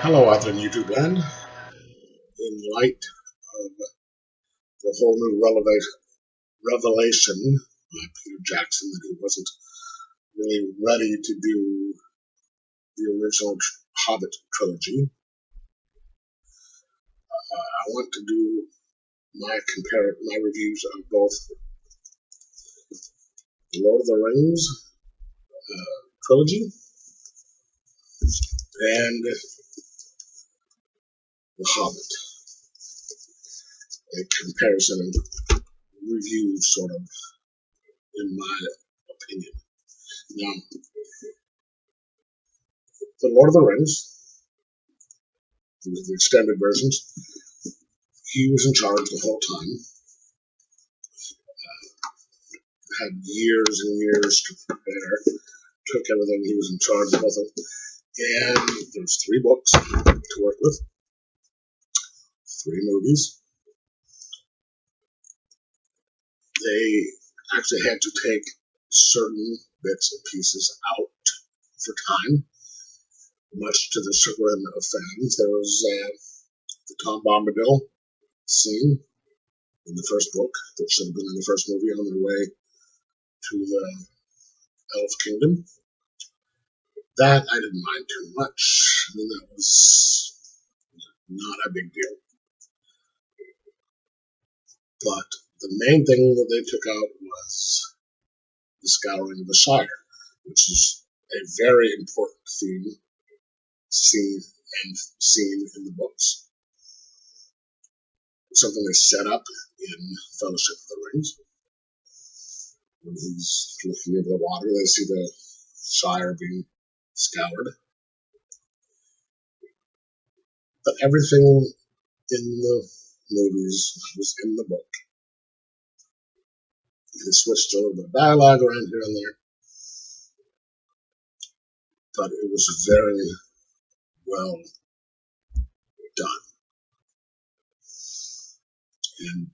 Hello out there in YouTube land. In light of the whole new revelation by Peter Jackson that he wasn't really ready to do the original Hobbit trilogy, I want to do my reviews of both the Lord of the Rings trilogy and the Hobbit. A comparison and review, sort of, in my opinion. Now, the Lord of the Rings, the extended versions, he was in charge the whole time. Had years and years to prepare. Took everything. He was in charge of both of them. And there's 3 books to work with. 3 movies. They actually had to take certain bits and pieces out for time, much to the chagrin of fans. There was the Tom Bombadil scene in the first book that should have been in the first movie on their way to the Elf Kingdom. That I didn't mind too much. I mean, that was not a big deal. But the main thing that they took out was the Scouring of the Shire, which is a very important scene in the books. It's something they set up in Fellowship of the Rings. When he's looking over the water, they see the Shire being scoured. But everything in the movies was in the book. They switched a little bit of dialogue around here and there, but it was very well done. And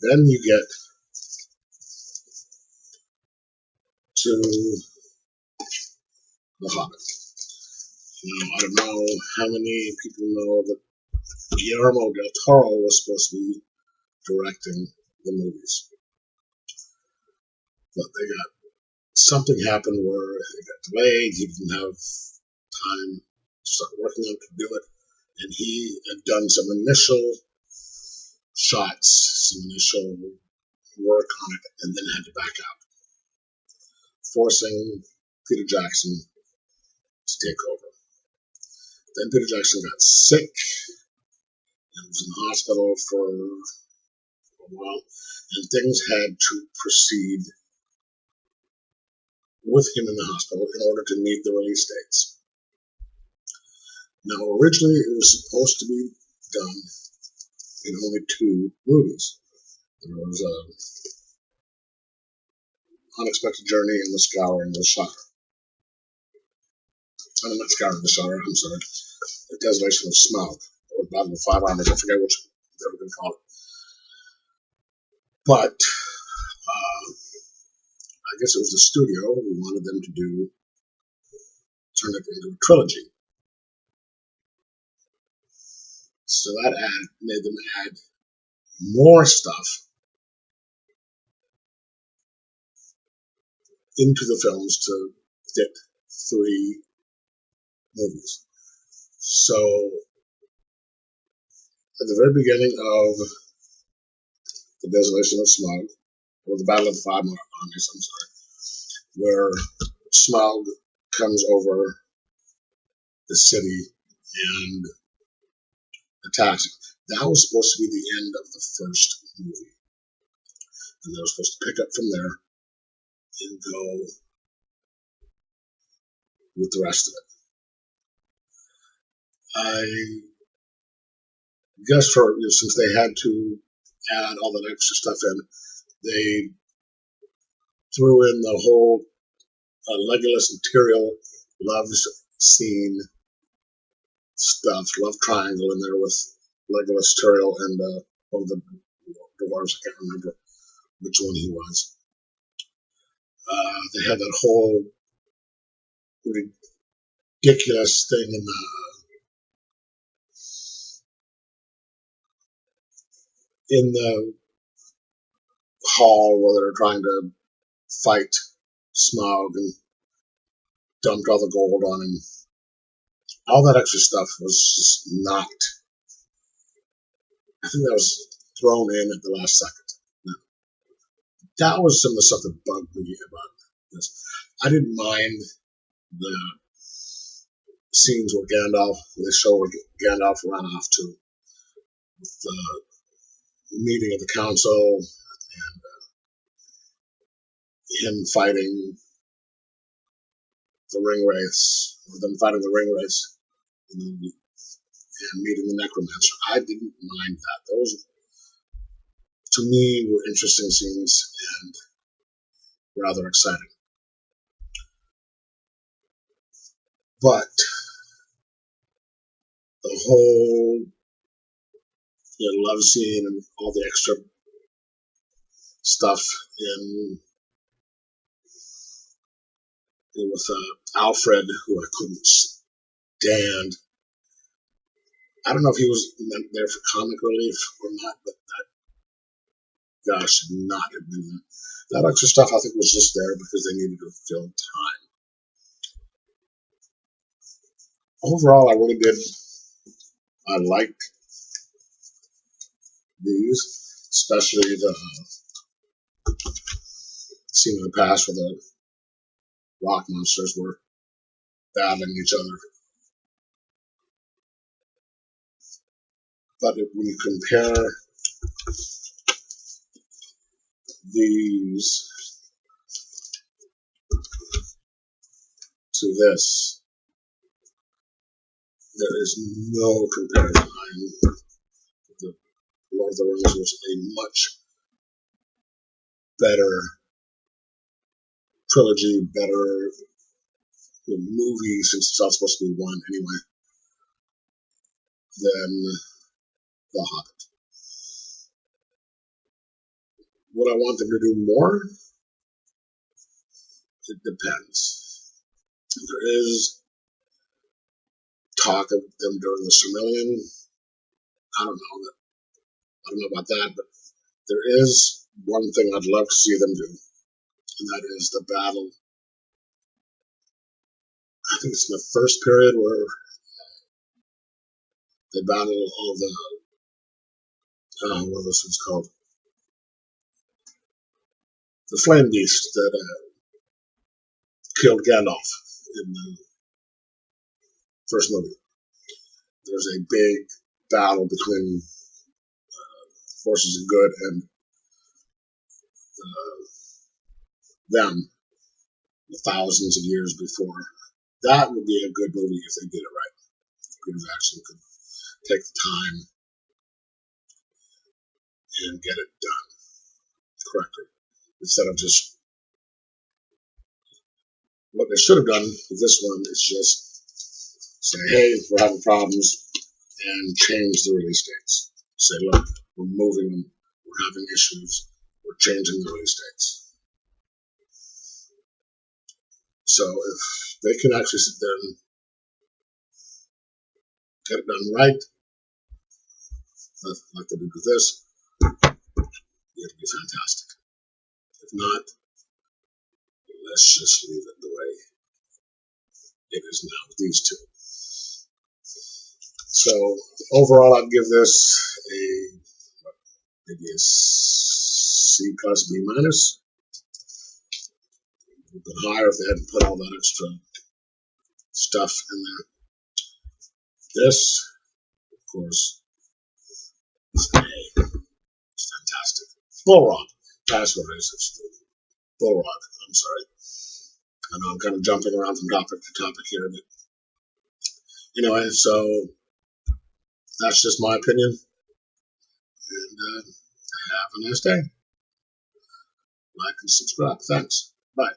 then you get to The Hobbit. Now, I don't know how many people know that Guillermo del Toro was supposed to be directing the movies. But something happened where it got delayed. He didn't have time to start working on it to do it. And he had done some initial shots, some initial work on it, and then had to back out, forcing Peter Jackson to take over. Then Peter Jackson got sick and was in the hospital for a while, and things had to proceed with him in the hospital in order to meet the release dates. Now, originally it was supposed to be done in only 2 movies. There was Unexpected Journey and The Scouring of the Shire. I'm not Scouring of the Shire, I'm sorry. The Desolation of Smaug, or Battle of the 5 Armies, I forget which they were going to call it. But I guess it was the studio who wanted them to turn it into a trilogy. So that made them add more stuff into the films to fit 3 movies. So at the very beginning of The Desolation of Smaug, or the Battle of the 5 Armies, I'm sorry, where Smaug comes over the city and attacks it. That was supposed to be the end of the first movie. And they were supposed to pick up from there and go with the rest of it. I guess since they had to add all that extra stuff in, they threw in the whole Legolas and Tyrion love scene stuff, love triangle in there with Legolas, Tyrion, and one of the dwarves. I can't remember which one he was. They had that whole ridiculous thing in in the hall where they're trying to fight Smaug and dumped all the gold on him. All that extra stuff was just not. I think that was thrown in at the last second. That was some of the stuff that bugged me about this. I didn't mind the scenes where they show where Gandalf ran off to the meeting of the council and him fighting the ring wraiths, or them fighting the ring wraiths and meeting the necromancer. I didn't mind that. Those, to me, were interesting scenes and rather exciting. But the whole love scene and all the extra stuff with Alfred, who I couldn't stand. I don't know if he was meant there for comic relief or not, but that guy should not have been there. That extra stuff I think was just there because they needed to fill time. Overall, I really did. I liked these, especially the scene in the past where the rock monsters were battling each other. But when you compare these to this, there is no comparison. The Lord of the Rings was a much better trilogy, better movie, since it's all supposed to be one anyway, than The Hobbit. Would I want them to do more? It depends. There is talk of them doing the Silmarillion. I don't know about that, but there is one thing I'd love to see them do, and that is the battle. I think it's in the first period where they battle all the what are those things called? The flame beast that killed Gandalf in the first movie. There's a big battle between forces of good and them thousands of years before. That would be a good movie if they did it right. If actually could take the time and get it done correctly, instead of just what they should have done with this one is just say, hey, we're having problems, and change the release dates. Say, look, we're moving them, we're having issues, we're changing the release dates. So if they can actually sit there and get it done right, like they did with this, it'll be fantastic. If not, let's just leave it the way it is now with these two. So overall, I'd give this maybe a C plus B minus. A bit higher if they hadn't put all that extra stuff in there. This, of course, is A. It's fantastic. Bullrock. That's what it is. It's the Bullrock. I'm sorry. I know I'm kind of jumping around from topic to topic here, but anyway, so that's just my opinion. And have a nice day. Like and subscribe. Thanks. Bye.